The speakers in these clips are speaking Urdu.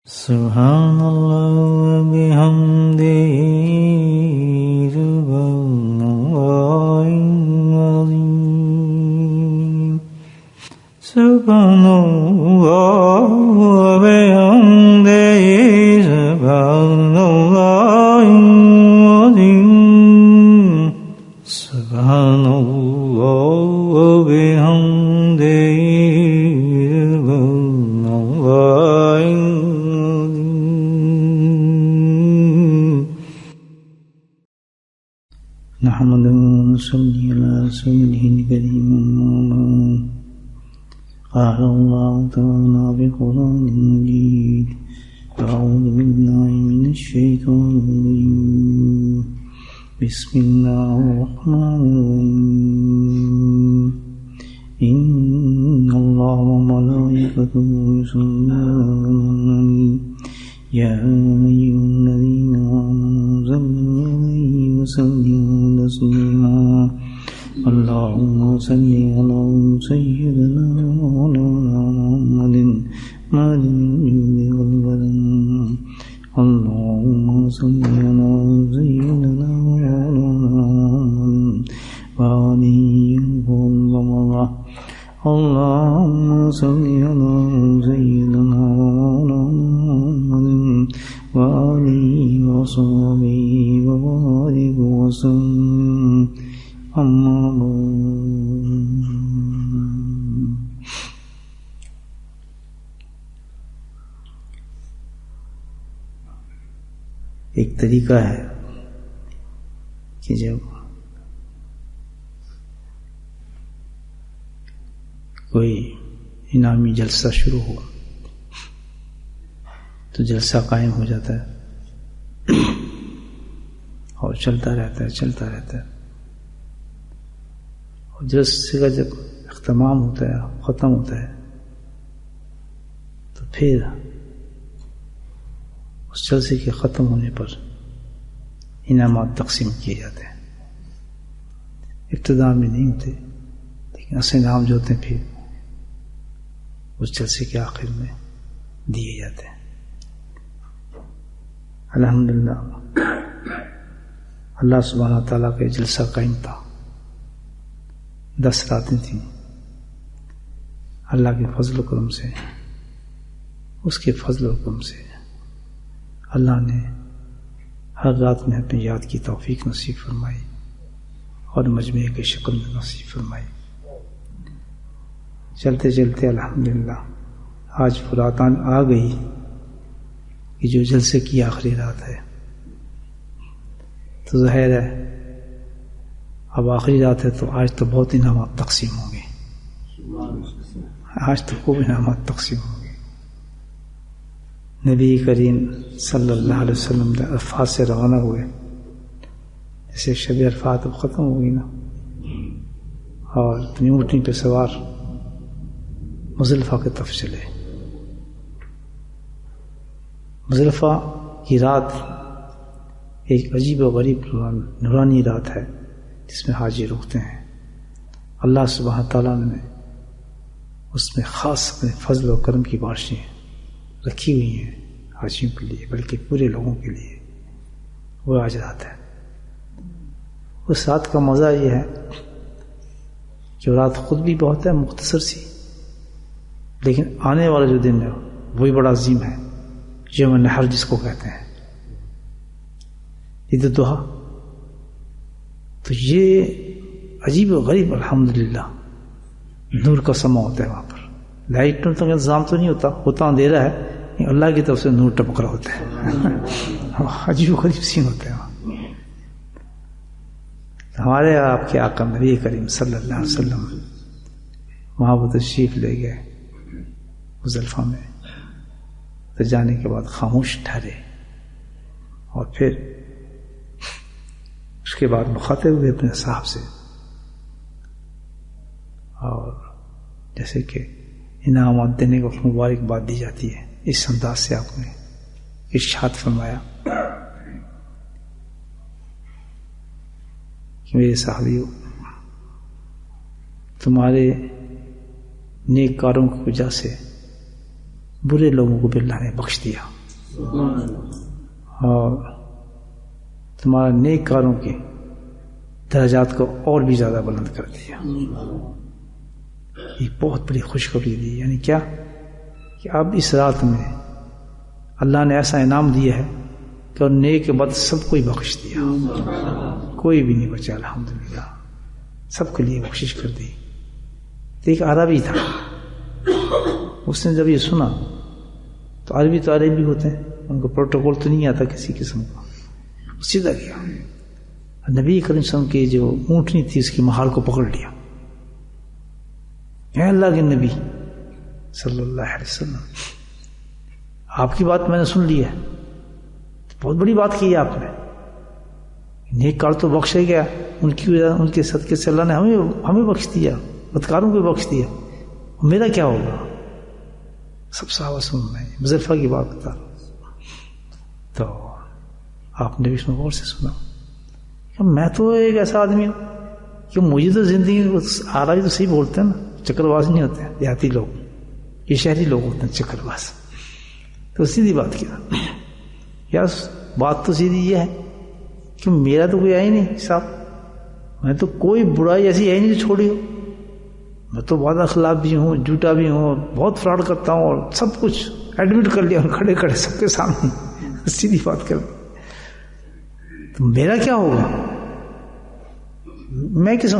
سبحان اللہ و بحمدہ سبحان اللہ العظیم سبحان اللہ و بحمدہ سبحان اللہ العظیم سبحان اللہ و بحمدہ نحمد ونصلي على رسوله الكريم قال الله تعالى بقرآن مجيد أعوذ بالله من الشيطان الرجيم بسم الله الرحمن الرحيم إن الله وملائكته يصلون على النبي يا أيها الذين آمنوا صلوا عليه وسلموا تسليما اللهم صل على سيدنا مولانا محمد مالك الجود والكرم اللهم صل على سيدنا مولانا محمد وآله وصحبه اللهم صل على سيدنا مولانا محمد وآله وصحبه وبارك وسلم أما بعد ایک طریقہ ہے کہ جب کوئی انعامی جلسہ شروع ہو تو جلسہ قائم ہو جاتا ہے اور چلتا رہتا ہے اور جلسے کا جب اختتام ہوتا ہے ختم ہوتا ہے تو پھر اس جلسے کے ختم ہونے پر انعامات تقسیم کیے جاتے ہیں. ابتدا میں نہیں ہوتے لیکن اصل انعام جو ہوتے ہیں پھر اس جلسے کے آخر میں دیے جاتے ہیں. الحمدللہ اللہ سبحانہ تعالیٰ کا جلسہ قائم تھا. 10 راتیں تھیں. اللہ کے فضل و کرم سے اس کے فضل و کرم سے اللہ نے ہر رات میں اپنی یاد کی توفیق نصیب فرمائی اور مجمع کی شکل میں نصیب فرمائی. چلتے چلتے الحمدللہ آج فرات آ گئی کہ جو جلسے کی آخری رات ہے تو ظاہر ہے اب آخری رات ہے تو آج تو بہت انعامات تقسیم ہوں گے. آج تو خوب انعامات تقسیم ہوں گے. نبی کریم صلی اللہ علیہ وسلم عرفات سے روانہ ہوئے. جیسے شب عرفات اب ختم ہو گئی نا اور اپنی اونٹنی پہ سوار مزدلفہ کی طرف چلے. مزدلفہ کی رات ایک عجیب و غریب نورانی رات ہے جس میں حاجی رکتے ہیں. اللہ سبحانہ تعالیٰ نے اس میں خاص اپنے فضل و کرم کی بارشیں رکھی ہوئی ہیں حاجیوں کے لیے بلکہ پورے لوگوں کے لیے. وہ آج رات ہے. اس رات کا مزہ یہ ہے کہ رات خود بھی بہت ہے مختصر سی لیکن آنے والا جو دن ہے وہی بڑا عظیم ہے. یوم النحر جس کو کہتے ہیں عید الضحیٰ. تو یہ عجیب و غریب الحمدللہ نور کا سما ہوتا ہے. وہاں پر لائٹوں تک انتظام تو نہیں ہوتا اندھیرا ہے لیکن اللہ کی طرف سے نور ٹپک رہا ہوتا ہے. عجیب و غریب سین ہوتا ہے وہاں. ہمارے آپ کے آقا نبی کریم صلی اللہ علیہ وسلم وہاں وہ تشریف لے گئے مزدلفہ میں. تو جانے کے بعد خاموش ٹھہرے اور پھر اس کے بعد مخاطب ہوئے اپنے صاحب سے اور جیسے کہ انعامات دینے کو مبارکباد دی جاتی ہے اس انداز سے آپ نے ارشاد فرمایا کہ میرے صحابیوں تمہارے نیک کاروں کی وجہ سے برے لوگوں کو بھی اللہ نے بخش دیا اور تمہارا نیک کاروں کے درجات کو اور بھی زیادہ بلند کر دیا. یہ بہت بڑی خوشخبری دی. یعنی کیا کہ اب اس رات میں اللہ نے ایسا انعام دیا ہے کہ اور نیک بد سب کو ہی بخش دیا, کوئی بھی نہیں بچا الحمدللہ, سب کے لیے بخشش کر دی. ایک عربی تھا, اس نے جب یہ سنا تو عربی ہوتے ہیں, ان کو پروٹوکول تو نہیں آتا کسی قسم کا, سیدھا گیا نبی کریم صلی اللہ علیہ وسلم کی جو اونٹنی تھی اس کی مہار کو پکڑ لیا. اے اللہ کے نبی صلی اللہ علیہ وسلم, آپ کی بات میں نے سن لی ہے, بہت بڑی بات کی ہے آپ نے, نیک کار تو بخشے گیا, ان کی وجہ ان کے صدقے سے اللہ نے ہمیں بخش دیا, بدکاروں کو بخش دیا, میرا کیا ہوگا؟ سب صحابہ سن رہے ہیں, مزدلفہ کی بات بتا رہا ہوں. تو آپ نے بھی اس میں غور سے سنا کہ میں تو ایک ایسا آدمی ہوں کہ مجھے تو زندگی عربی تو صحیح بولتے ہیں نا, چکر باز نہیں ہوتے ہیں دیہاتی لوگ, یہ شہری لوگ ہوتے ہیں چکر باز. تو سیدھی بات کیا یار, بات تو سیدھی یہ ہے کہ میرا تو کوئی ہے ہی نہیں صاحب, میں تو کوئی برائی ایسی ہے نہیں جو چھوڑی ہو, میں تو بہت اخلاق بھی ہوں, جھوٹا بھی ہوں, بہت فراڈ کرتا ہوں, اور سب کچھ ایڈمٹ کر لیا کھڑے کھڑے سب کے سامنے, سیدھی بات کر. تو میرا کیا ہوگا؟ میں کس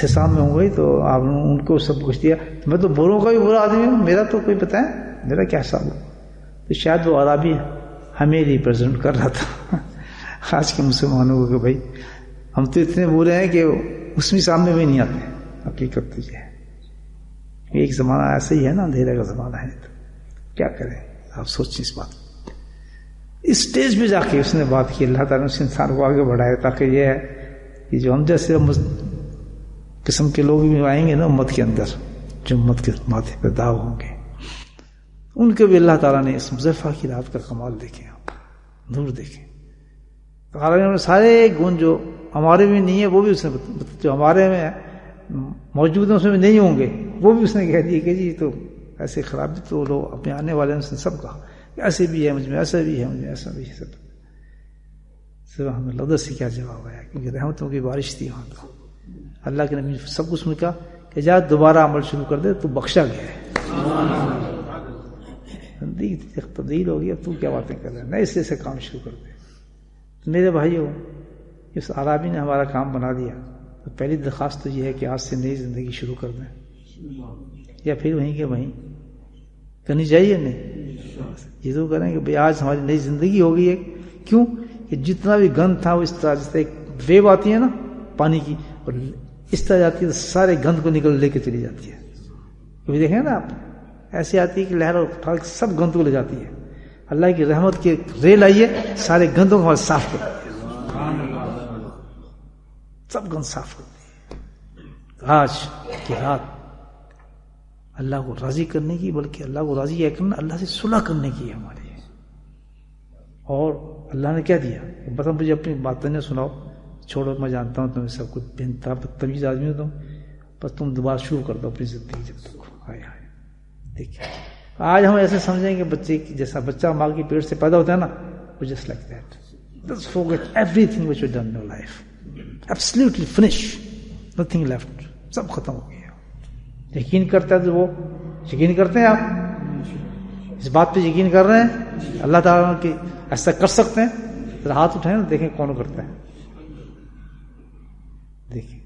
حساب میں ہوں گئی؟ تو آپ نے ان کو سب کچھ دیا, میں تو بروں کا بھی برا آدمی ہوں, میرا تو کوئی پتہ ہے میرا کیا حساب ہو. تو شاید وہ عربی ہمیں ریپرزینٹ کر رہا تھا آج کے مسلمانوں کو کہ بھائی ہم تو اتنے برے ہیں کہ اس میں سامنے بھی نہیں آتے. حقیقت تو یہ ہے, ایک زمانہ ایسا ہی ہے نا, اندھیرے کا زمانہ ہے, تو کیا کریں آپ سوچیں اس بات. اس سٹیج پہ جا کے اس نے بات کی, اللہ تعالیٰ نے اس انسان کو آگے بڑھایا تاکہ یہ ہے کہ جو ہم جیسے قسم کے لوگ بھی آئیں گے نا امت کے اندر, جو امت کے ماتھے پہ داغ ہوں گے, ان کے بھی اللہ تعالیٰ نے اس مزدلفہ کی رات کا کمال دیکھے, نور دیکھے. تو سارے گن جو ہمارے میں نہیں ہے وہ بھی اس نے, جو ہمارے میں موجود ہیں اس میں نہیں ہوں گے وہ بھی اس نے کہہ دیا کہ جی تو ایسے خراب بھی تو لوگ اپنے آنے والے ہیں, اس نے سب کہا ایسے بھی ہے مجھ میں, ایسا بھی ہے مجھ میں, ایسا بھی ہے. سب ہمیں لفظ سے کیا جواب آیا, کیونکہ رحمتوں کی بارش تھی وہاں. تو اللہ کے نبی سب کچھ کہا کہ جا دوبارہ عمل شروع کر دے, تو بخشا گیا ہے, تبدیل ہو گئی, اب تو کیا باتیں کر رہے ہیں, نئے سرے سے کام شروع کر دے. میرے بھائیوں, اس عربی نے ہمارا کام بنا دیا. تو پہلی درخواست تو یہ ہے کہ آج سے نئی زندگی شروع کر دیں, یا پھر وہیں کے وہیں کرنی چاہیے. نہیں, یہ تو کریں کہ بھائی آج ہماری نئی زندگی ہو گئی ہے. کیوں کہ جتنا بھی گند تھا وہ اس طرح, جس طرح ایک ویو آتی ہے نا پانی کی, اور اس طرح جاتی ہے تو سارے گند کو نکل لے کے چلی جاتی ہے. کبھی دیکھیں نا آپ, ایسے آتی ہے کہ لہر اٹھا کے سب گند کو لے جاتی ہے. اللہ کی رحمت کی ریل آئی ہے, سارے گندوں کو ہمارے صاف کر دیا, سب گند صاف کر دی. آج کی رات اللہ کو راضی کرنے کی, بلکہ اللہ کو راضی ہے کرنا, اللہ سے صلح کرنے کی ہے ہمارے. اور اللہ نے کیا دیا, بس مجھے اپنی باتیں نہ سناؤ, چھوڑو, میں جانتا ہوں تمہیں سب کچھ بے بدتمیز آدمی ہو تم, بس تم دوبارہ شروع کر دو اپنی زندگی. جب تک ہائے ہائے, دیکھیے آج ہم ایسے سمجھیں کہ بچے کی جیسا بچہ ماں کی پیٹ سے پیدا ہوتا ہے نا, وہ just like that, just forget everything which you done in your life, absolutely finish, nothing left, سب ختم ہو گیا. یقین کرتا ہے تو وہ یقین کرتے ہیں, آپ اس بات پہ یقین کر رہے ہیں اللہ تعالیٰ کی ایسا کر سکتے ہیں؟ ذرا ہاتھ اٹھائیں نا, دیکھیں کون کرتا ہے. دیکھیں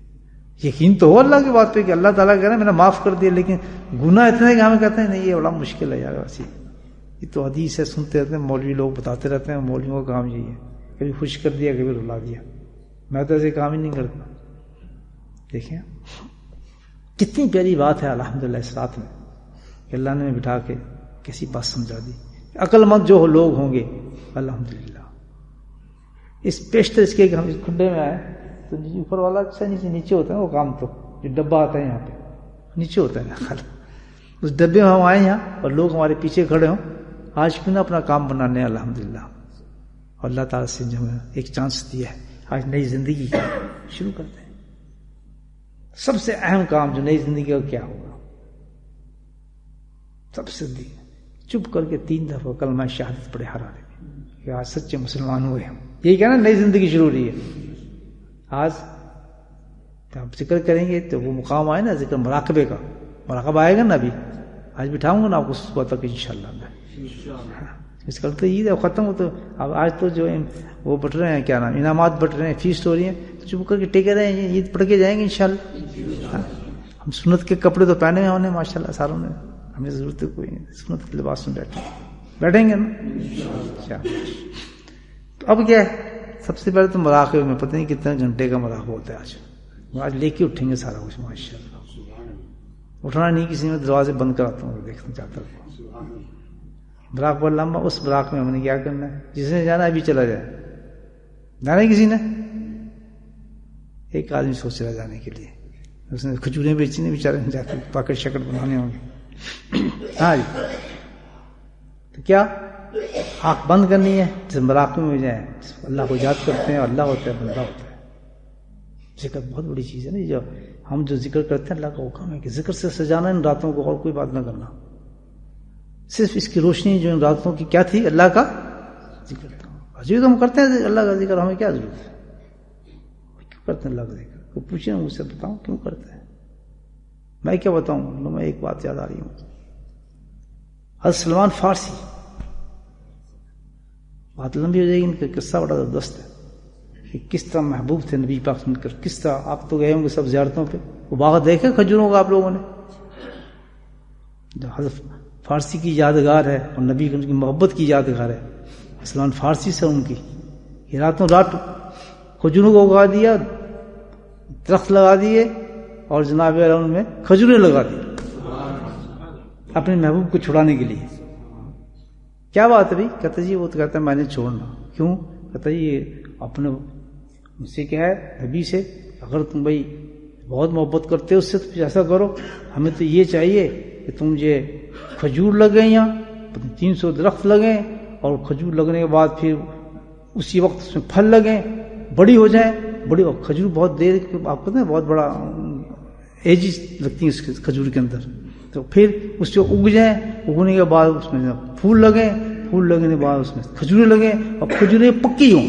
یقین تو ہو اللہ کی بات پہ کہ اللہ تعالیٰ کہہ رہے ہیں میں نے معاف کر دیا, لیکن گناہ اتنا ہے کہ ہمیں کہتے ہیں نہیں یہ بڑا مشکل ہے یار. ویسے یہ تو حدیث ہے, سنتے رہتے ہیں, مولوی لوگ بتاتے رہتے ہیں, مولویوں کا کام یہی ہے, کبھی خوش کر دیا کبھی رلا دیا. میں تو ایسے کام ہی نہیں کرتا. دیکھیں کتنی پیاری بات ہے الحمدللہ اس رات میں کہ اللہ نے بٹھا کے کیسی بات سمجھا دی. عقل مند جو لوگ ہوں گے الحمدللہ, اس پیشتر اس کے ہم اس کھڈے میں آئے تو اوپر والا اچھا نیچے ہوتا ہے وہ کام, تو جو ڈبہ آتا ہے یہاں پہ نیچے ہوتا ہے خالی, اس ڈبے میں ہم آئے یہاں اور لوگ ہمارے پیچھے کھڑے ہوں. آج کیوں نہ اپنا کام بنانے الحمدللہ, اور اللہ تعالیٰ سے جو ہمیں ایک چانس دیا ہے, آج نئی زندگی شروع کرتے ہیں. سب سے اہم کام جو نئی زندگی کا کیا ہوگا, سب سے چپ کر کے 3 دفعہ کلمہ شہادت پڑھے ہر آدمی کہ آج سچے مسلمان ہوئے ہم. یہی کہنا نئی زندگی شروع ہو رہی ہے. آج آپ ذکر کریں گے تو وہ مقام آئے نا ذکر مراقبے کا, مراقبہ آئے گا نا. ابھی آج بٹھاؤں گا نا آپ کو صبح تک انشاءاللہ. اس کل تو عید ہے ختم ہو, تو اب آج تو جو وہ بٹ رہے ہیں, کیا نام, انعامات بٹ رہے ہیں, فیسٹ ہو رہی ہیں, تو چپ کر کے ٹکے رہے ہیں, عید پڑھ کے جائیں گے انشاءاللہ. ہم سنت کے کپڑے تو پہنے ہوئے ہیں ماشاءاللہ ساروں نے, ہمیں ضرورت کوئی نہیں, سنت کے لباس میں بیٹھیں گے نا. تو اب کیا ہے, سب سے پہلے تو مراقبے میں پتہ نہیں کتنے گھنٹے کا مراقبہ ہوتا ہے. آج لے کے اٹھیں گے سارا کچھ ماشاءاللہ. اٹھنا نہیں کسی میں, دروازے بند کراتا ہوں, دیکھنا چاہتا ہوں. مراقبہ لمبا, اس مراقبے میں ہم نے کیا کرنا ہے, جس نے جانا ابھی چلا جائے. جانا ہے کسی نے, ایک آدمی سوچ رہا جانے کے لیے, اس نے کھجوریں بیچی نے بیچارے جاتے پاکٹ شکٹ بنانے ہوں گے. ہاں جی, تو کیا آنکھ بند کرنی ہے, جس مراقبے میں جائیں, اللہ کو یاد کرتے ہیں, اللہ ہوتا ہے, بندہ ہوتا ہے. ذکر بہت بڑی چیز ہے نا. جو ہم جو ذکر کرتے ہیں اللہ کا حکم ہے کہ ذکر سے سجانا ان راتوں کو, اور کوئی بات نہ کرنا. صرف اس کی روشنی جو ان راتوں کی کیا تھی, اللہ کا ذکر تھا. عجیب ہم کرتے ہیں اللہ کا ذکر, ہمیں کیا ضرورت ہے, کیوں کرتے ہیں اللہ کا ذکر؟ کوئی پوچھے نا مجھ سے, بتاؤں کیوں کرتے ہیں. میں کیا بتاؤں, میں ایک بات یاد آ رہی ہوں. حضرت سلمان فارسی, بات لمبی ہو جائے گی, ان کا قصہ بڑا زبردست ہے کہ کس طرح محبوب تھے نبی پاک سن کر. کس طرح آپ تو گئے ہوں گے سب زیارتوں پہ, وہ باغ دیکھے کھجوروں کا آپ لوگوں نے, جو حضرت فارسی کی یادگار ہے اور نبی کی محبت کی یادگار ہے. سلمان فارسی سے ان کی یہ راتوں رات کھجوروں کو اگا دیا, درخت لگا دیے, اور جناب ان میں کھجوریں لگا دی اپنے محبوب کو چھڑانے کے لیے. کیا بات ہے بھائی, کہتا جی وہ تو کہتا ہے میں نے چھوڑنا. کیوں؟ کہتا جی یہ اپنے مجھ سے کیا ہے, نبی سے, اگر تم بھائی بہت محبت کرتے ہو اس سے تو ایسا کرو, ہمیں تو یہ چاہیے کہ تم یہ کھجور لگیں, یا 300 درخت لگیں, اور کھجور لگنے کے بعد پھر اسی وقت اس میں پھل لگیں, بڑی ہو جائیں. بڑی کھجور بہت دیر, آپ کو بہت بڑا ایج لگتی ہے اس کھجور کے اندر, تو پھر اس سے اگ جائیں, اگنے کے بعد اس میں پھول لگیں, پھول لگنے کے بعد اس میں کھجوریں لگیں, اور کھجوریں پکی ہوں,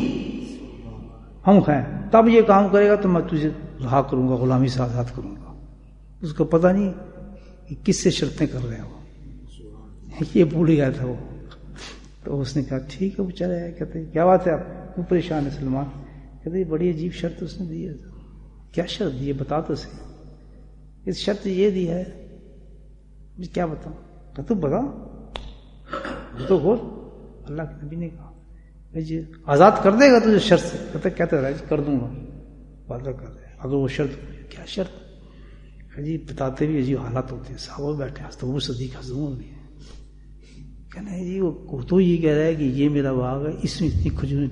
ہم کھائیں. تب یہ کام کرے گا تو میں تجھے رہا کروں گا, غلامی سے آزاد کروں گا. اس کو پتہ نہیں کہ کس سے شرطیں کر رہے ہیں وہ, یہ بھول گیا تھا وہ. تو اس نے کہا ٹھیک ہے, وہ چلے آئے. کہتے کیا بات ہے, آپ کیوں پریشان ہے سلمان؟ کہتے بڑی عجیب شرط اس نے دی ہے. کیا شرط دی ہے, بتا تو صحیح. اس شرط یہ دی ہے, کیا بتاؤں؟ کہ تو بتا, تو غور. اللہ کے نبی نے کہا جی آزاد کر دے گا تجھے شرط سے. کہتے رہا کر دوں گا, وعدہ کر دے. اگر وہ شرط, کیا شرط؟ جی بتاتے بھی عجیب حالات ہوتے ہیں. صحابہ بیٹھے, حضرت صدیق حضرت عمر بھی ہے. کہنا ہے جی وہ تو یہ کہہ رہا ہے کہ یہ میرا باغ ہے, اس میں اتنی کھجوریں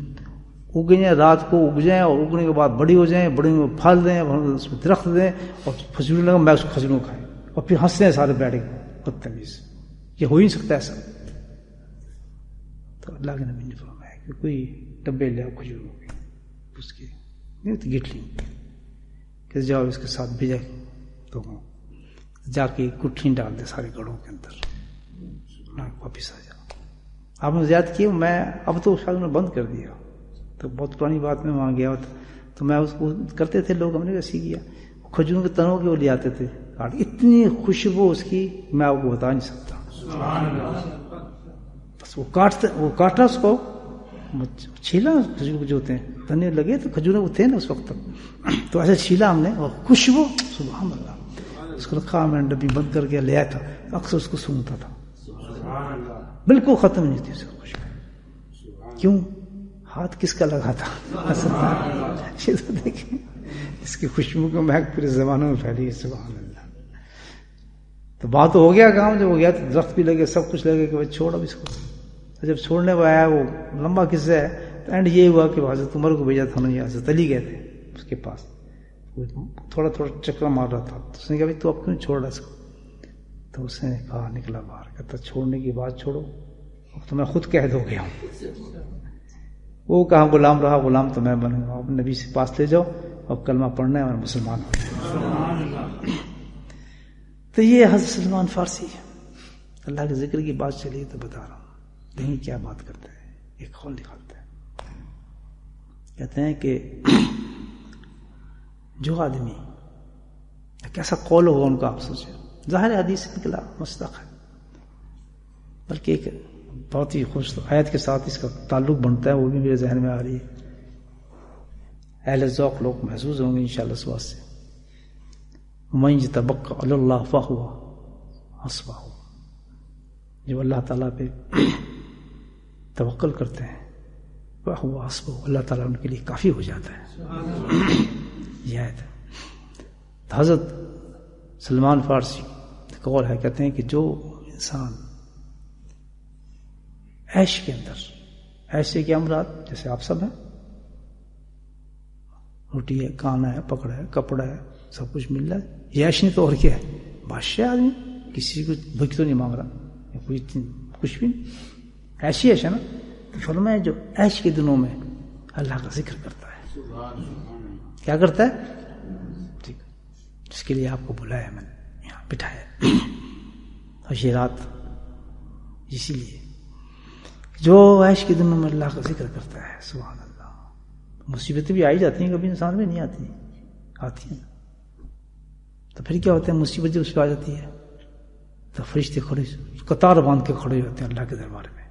اگ جائیں, رات کو اگ جائیں, اور اگنے کے بعد بڑی ہو جائیں, بڑی میں پھل دیں, اس میں درخت دیں, اور کھجوریں لگا, میں اس کو کھجوروں کھائیں, اور پھر ہنستے ہیں سارے بیٹھے بدتمیز. یہ ہو ہی نہیں سکتا ایسا. تو اللہ کے نبی نے فرمایا کہ کوئی ڈبے لے آؤ کھجوروں کے, اس کی نہیں تو گٹ لی, کہ جاؤ اس کے ساتھ بھیجا, تو جا کے گٹھلی ڈال دے سارے گڑھوں کے اندر, واپس آ جاؤ. آپ نے زیادہ کیا, میں اب تو شاید میں بند کر دیا, تو بہت پرانی بات میں وہاں گیا تو میں اس کو کرتے تھے لوگ, ہم نے ویسے کیا. کھجوروں کے تنوں کے وہ لے آتے تھے, اتنی خوشبو اس کی میں آپ کو بتا نہیں سکتا. بس وہ کاٹا اس کو, چھیلا کھجور جو ہوتے ہیں تنے لگے, تو کھجوریں وہ تھے نا اس وقت تک, تو ایسے چھیلا ہم نے, اور خوشبو سبحان اللہ. اس کو رکھا, میں نے ڈبی بند کر کے لے آیا تھا, اکثر اس کو سونگتا تھا, بالکل ختم نہیں تھی اس کی خوشبو. کیوں؟ ہاتھ کس کا لگا تھا؟ یہ تو دیکھیں, اس کی خوشبو کو مہک پورے زمانوں میں پھیلی ہے. سبحان اللہ. تو بات ہو گیا کام, جب ہو گیا تو درخت بھی لگے, سب کچھ لگے, کہ بھائی چھوڑ اب اس کو. جب چھوڑنے کو آیا, وہ لمبا قصہ ہے, تو اینڈ یہ ہوا کہ حضرت عمر کو بھیجا تھا, انہوں حضرت علی گئے تھے اس کے پاس, تھوڑا تھوڑا چکر مار رہا تھا. تو اس نے کہا بھائی تو اب کیوں چھوڑ رہا اس کو؟ تو اس نے کہا, نکلا باہر, کہتا چھوڑنے کی بات چھوڑو, اب تو میں خود قید ہو گیا ہوں. وہ کہا غلام رہا, غلام تو میں بنوں گا. اب نبی سے پاس لے جاؤ, اب کلمہ پڑھنا ہے اور مسلمان ہو جائے. تو یہ حضرت سلمان فارسی, اللہ کے ذکر کی بات چلی تو بتا رہا ہوں. دیکھیں کیا بات کرتے ہیں. ایک قول نکالتے ہیں, کہتے ہیں کہ جو آدمی, کیسا قول ہوگا ان کا آپ سوچیں, ظاہر حدیث سے نکلا مصداق ہے, بلکہ ایک بہت ہی خوبصورت آیت کے ساتھ اس کا تعلق بنتا ہے, وہ بھی میرے ذہن میں آ رہی ہے. اہل ذوق لوگ محسوس ہوں گے انشاءاللہ اس واسطے. وَمَن يَتَوَکَّلْ عَلَى اللَّهِ فَهُوَ حَسْبُهُ, جو اللہ تعالیٰ پہ توکل کرتے ہیں فَهُوَ حَسْبُهُ, اللہ تعالیٰ ان کے لیے کافی ہو جاتا ہے. یہ آیت ہے. حضرت سلمان فارسی قول ہے, کہتے ہیں کہ جو انسان عیش کے اندر, عیش سے کیا مراد, جیسے آپ سب ہیں, روٹی ہے, کھانا ہے, پکڑا ہے, کپڑا ہے, سب کچھ مل رہا ہے, یہ عیش نہیں تو اور کیا ہے, بادشاہ آدمی, کسی کو بھوک تو نہیں مانگ رہا, کوئی کچھ بھی نہیں, ایسی عیش ہے نا. تو فرمایا جو عیش کے دنوں میں اللہ کا ذکر کرتا ہے, کیا کرتا ہے, جس کے لیے آپ کو بلایا میں نے یہاں بٹھایا. اور یہ رات اسی لیے جو عیش کے دنوں میں اللہ کا ذکر کرتا ہے, سبحان اللہ. مصیبتیں بھی آئی جاتی ہیں, کبھی انسان میں نہیں آتی, آتی ہیں. تو پھر کیا ہوتا ہے, مصیبت جب اس پہ آ جاتی ہے تو فرشتے کھڑے قطار باندھ کے کھڑے ہوتے ہیں اللہ کے دربار میں,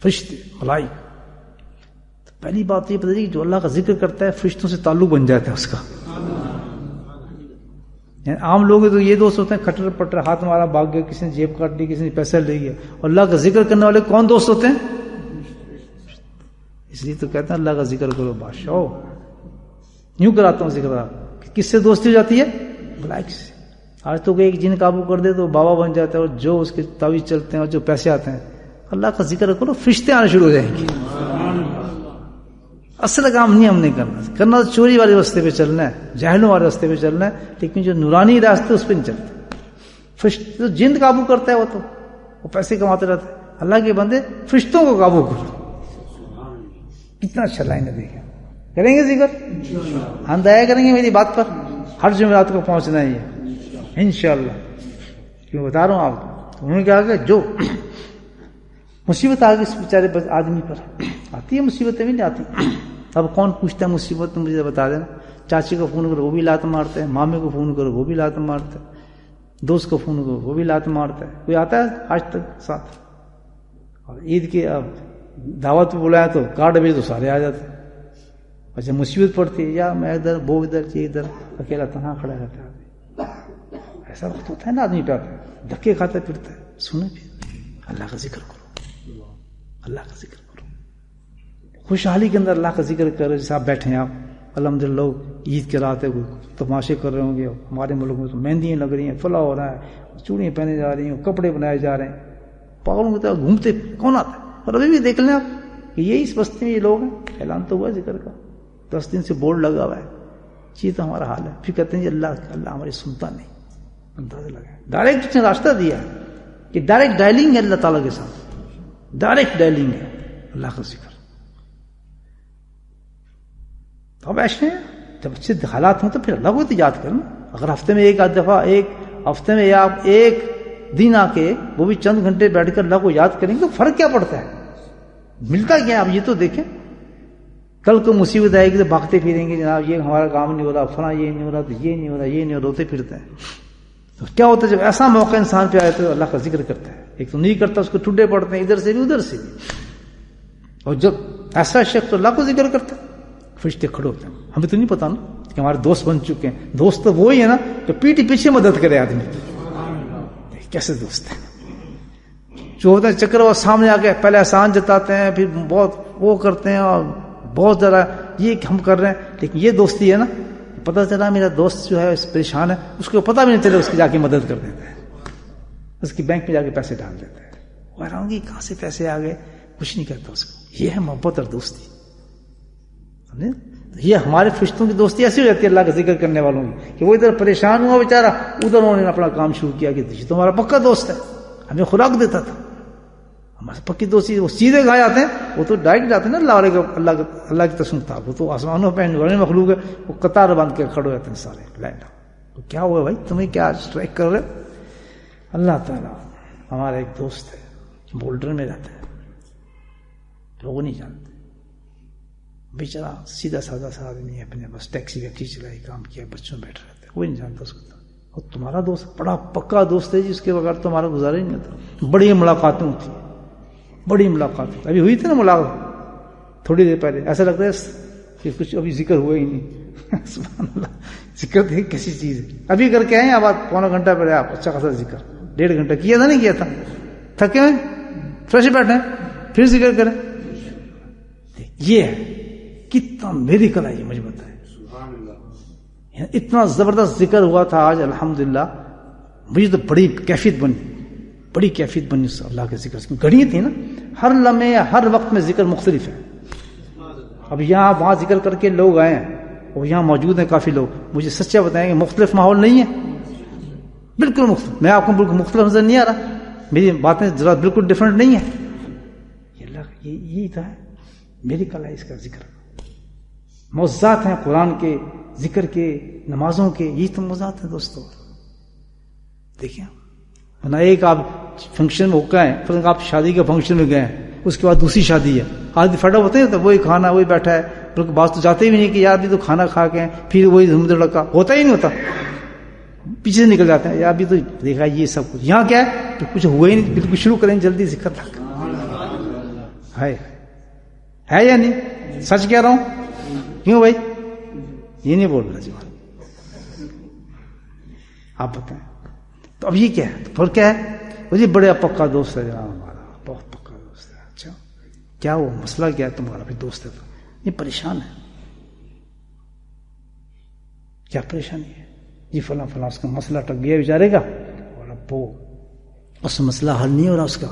فرشتے ملائکہ. تو پہلی بات یہ پتہ چلی کہ جو اللہ کا ذکر کرتا ہے فرشتوں سے تعلق بن جاتا ہے اس کا. یعنی عام لوگ تو یہ دوست ہوتے ہیں کھٹر پٹر, ہاتھ مارا بھاگ گیا, کسی نے جیب کاٹ لی, کسی نے پیسہ لے گیا. اور اللہ کا ذکر کرنے والے کون دوست ہوتے ہیں, اس لیے تو کہتے ہیں اللہ کا ذکر کرو بادشاہ. یوں کراتا ہوں ذکر, کس سے دوستی ہو جاتی ہے, ملائکہ سے. آج تو ایک جن قابو کر دے تو بابا بن جاتا ہے, اور جو اس کے تعویذ چلتے ہیں اور جو پیسے آتے ہیں, اللہ کا ذکر کرو فرشتے آنے شروع ہو جائیں گے. اصل کام نہیں ہم نے کرنا تو چوری والے راستے پہ چلنا ہے, جاہلوں والے راستے پہ چلنا ہے, لیکن جو نورانی راستے اس پہ نہیں چلتے. فرشتے جن قابو کرتا ہے وہ تو وہ پیسے کماتے رہتے ہیں. اللہ کے بندے فرشتوں کو قابو کرو. کتنا اچھا لائن ہے, دیکھیں کریں گے ذکر, ہم دیا کریں گے میری بات پر, ہر جمعرات کو پہنچنا ہی ہے انشاءاللہ. کیوں بتا رہا ہوں آپ کو, انہوں نے کہا کہ جو مصیبت آ گئی اس بیچارے آدمی پر, آتی ہے مصیبتیں بھی نہیں آتی. اب کون پوچھتا ہے مصیبت, تم مجھے بتا دینا. چاچی کو فون کرو وہ بھی لات مارتے ہیں, مامے کو فون کرو وہ بھی لات مارتے ہیں, دوست کو فون کرو وہ بھی لات مارتا ہے. کوئی آتا ہے آج تک ساتھ. اور عید کے اب دعوت پہ بلایا تو کارڈ بھیج تو سارے آ جاتے ہیں. اچھا مصیبت پڑتی ہے, یا میں ادھر وہ ادھر یہ ادھر, اکیلا تنہا کھڑا رہتا ہے. ایسا وقت ہوتا ہے نا آدمی پہ دھکے کھاتا پھرتا ہے. سنیں پھر اللہ کا ذکر کرو, اللہ کا ذکر کرو. خوشحالی کے اندر اللہ کا ذکر کرو. جیسے آپ بیٹھے ہیں, آپ الحمدللہ لوگ عید کے رات ہے, تماشے کر رہے ہوں گے. ہمارے ملک میں تو مہندیاں لگ رہی ہیں, فلاح ہو رہا ہے, چوڑیاں پہنے جا رہی ہیں, کپڑے بنائے جا رہے ہیں. پاگلوں کی طرح گھومتے کون آتا ہے. اور ابھی بھی دیکھ لیں آپ کہ یہی اس بستی میں یہ لوگ ہیں. اعلان تو ہوا ذکر کا, 10 دن سے بورڈ لگا ہوا ہے. یہ تو ہمارا حال ہے. پھر کہتے ہیں اللہ ہماری سنتا نہیں. اندازہ لگا ڈائریکٹ اس نے راستہ دیا کہ ڈائریکٹ ڈائلنگ ہے اللہ تعالیٰ کے ساتھ, ڈائریکٹ ڈائلنگ ہے اللہ کا ذکر. تو اب ایسے جب اچھے حالات ہوں تو پھر اللہ کو تو یاد کرنا. اگر ہفتے میں ایک آدھ دفعہ, ایک ہفتے میں آپ ایک دن آ کے وہ بھی چند گھنٹے بیٹھ کر اللہ کو یاد کریں گے تو فرق کیا پڑتا ہے, ملتا کیا ہے. آپ یہ تو دیکھیں, کل کو مصیبت آئے گی تو بھاگتے پھریں گے, جناب یہ ہمارا کام نہیں ہو رہا, فلاں یہ نہیں ہو رہا, تو یہ نہیں ہو رہا, یہ نہیں ہو رہا, روتے پھرتے ہیں. تو کیا ہوتا ہے جب ایسا موقع انسان پہ آئے تو اللہ کا ذکر کرتا ہے. ایک تو نہیں کرتا, اس کو ٹھڈے پڑتے ہیں ادھر سے بھی ادھر سے بھی. اور جب ایسا شخص تو اللہ کو ذکر کرتا ہے, فرشتے کھڑے ہوتے ہیں. ہمیں تو نہیں پتا نا کہ ہمارے دوست بن چکے ہیں. دوست تو وہی ہے نا کہ پیٹھی پیچھے مدد کرے آدمی. کیسے دوست ہیں جو ہوتا ہے چکر, وہ سامنے آ کے پہلے احسان جتاتے ہیں, پھر بہت وہ کرتے ہیں اور بہت ذرا یہ ہم کر رہے ہیں. لیکن یہ دوستی ہے نا, پتہ چلا میرا دوست جو ہے پریشان ہے, اس کو پتہ بھی نہیں چلے, اس کی جا کے مدد کر دیتا ہے, اس کی بینک میں جا کے پیسے ڈال دیتا ہے. وہ حیران گی کہاں سے پیسے آ گئے, کچھ نہیں کرتا اس کو. یہ ہے محبت اور دوستی. یہ ہمارے فرشتوں کی دوستی ایسی ہو جاتی ہے اللہ کا ذکر کرنے والوں کی کہ وہ ادھر پریشان ہوا بیچارہ, ادھر انہوں نے اپنا کام شروع کیا کہ یہ تو ہمارا پکا دوست ہے, ہمیں خوراک دیتا تھا. ہمارے پکی دوستی وہ سیدھے گائے آتے ہیں, وہ تو ڈائریکٹ جاتے ہیں نا اللہ کی تسلیم تھا. وہ تو آسمانوں پہ مخلوق ہے, وہ قطار باندھ کے کھڑے ہوتے ہیں سارے لائن. تو کیا ہوا بھائی, تمہیں کیا اسٹرائک کر رہے؟ اللہ تعالیٰ ہمارا ایک دوست ہے بولڈر میں رہتا ہے, لوگ نہیں جانتے, بیچارہ سیدھا سادہ سا آدمی ہے, اپنے بس ٹیکسی ویکسی چلائی, کام کیا, بچوں میں بیٹھا رہتا ہے, کوئی نہیں جانتا اس کو. اور تمہارا دوست بڑا پکا دوست ہے جس کے بغیر تمہارا گزارا ہی نہیں ہوتا. بڑی ملاقاتیں ہوتی ہیں, بڑی ملاقاتیں ابھی ہوئی تھی نا ملاقات تھوڑی دیر پہلے, ایسا لگتا ہے کہ کچھ ابھی ذکر ہوا ہی نہیں. سبحان اللہ, ذکر دیکھ کیسی چیز ہے. ابھی کر کے آئے, اب آپ پونا گھنٹہ پہلے آپ اچھا خاصا ذکر 1.5 گھنٹہ کیا تھا, نہیں کیا تھا, تھکے ہوئے فریش بیٹھے پھر ذکر کریں. یہ ہے کتنا میریکل ہے, یہ مجھے بتائیں. اتنا زبردست ذکر ہوا تھا آج الحمدللہ, مجھے تو بڑی کیفیت بنی اس اللہ کے ذکر کی. گھڑی تھی نا, ہر لمحے ہر وقت میں ذکر مختلف ہے. اب یہاں وہاں ذکر کر کے لوگ آئے ہیں اور یہاں موجود ہیں کافی لوگ, مجھے سچا بتائیں کہ مختلف ماحول نہیں ہے, بالکل مختلف. میں آپ کو بالکل مختلف نظر نہیں آ رہا, میری باتیں ذرا بالکل ڈفرینٹ نہیں ہیں. یہ اللہ یہی تھا میری کلا ہے اس کا ذکر. معجزات ہیں قرآن کے, ذکر کے, نمازوں کے, یہی تو معجزات ہیں دوستو. دیکھیں نا, ایک آپ فنکشن میں ہو گئے, پھر آپ شادی کے فنکشن میں گئے, اس کے بعد دوسری شادی ہے, آدمی فٹا ہوتے ہیں تو وہی کھانا وہی بیٹھا ہے, بلکہ بعض تو جاتے بھی نہیں کہ یار بھی تو کھانا کھا کے پھر وہی دھوم لڑکا ہوتا ہی نہیں ہوتا, پیچھے سے نکل جاتے ہیں, یار بھی تو دیکھا یہ سب کچھ. یہاں کیا ہے تو کچھ ہوا ہی نہیں, بالکل شروع کریں جلدی ذکر تک ہے یا نہیں؟ سچ کہہ رہا ہوں, کیوں بھائی یہ نہیں بول رہا جی, آپ بتائیں. تو اب یہ کیا ہے, تو پھر کیا ہے, مجھے بڑے پکا دوست ہے جناب ہمارا, بہت پکا دوست ہے. اچھا کیا وہ مسئلہ کیا ہے تمہارا بھی دوست ہے تو یہ پریشان ہے, کیا پریشانی ہے جی؟ فلاں فلاں اس کا مسئلہ ٹک گیا بیچارے کا, اور اب وہ اس مسئلہ حل نہیں ہو رہا اس کا,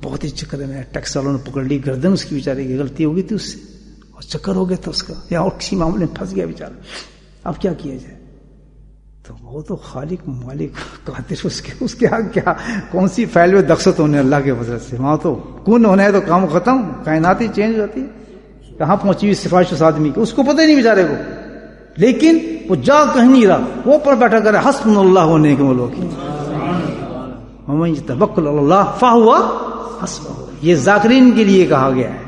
بہت ہی چکر ہے. ٹیکس والوں نے پکڑ لی گردن, اس کی بیچارے کی غلطی ہو گئی تھی اس سے, اور چکر ہو گیا تھا اس کا, یا اور کسی معاملے میں پھنس گیا بیچارہ. اب کیا کیا جائے؟ تو وہ تو خالق مالک قادر, اس کے ہاں کیا, کون سی فائل میں دخشت ہونے اللہ کے فضل سے. وہاں تو کون ہونا ہے تو کام ختم, کائنات ہی چینج ہوتی ہے. کہاں پہنچی ہوئی سفارش اس آدمی کی, اس کو پتہ ہی نہیں بیچارے کو, لیکن وہ جا کہیں نہیں رہا, وہ پر بیٹھا کرے حسبنا اللہ ہونے کے ملوک, ومن یتوکل علی اللہ فہو حسبہ. یہ ذاکرین کے لیے کہا گیا ہے.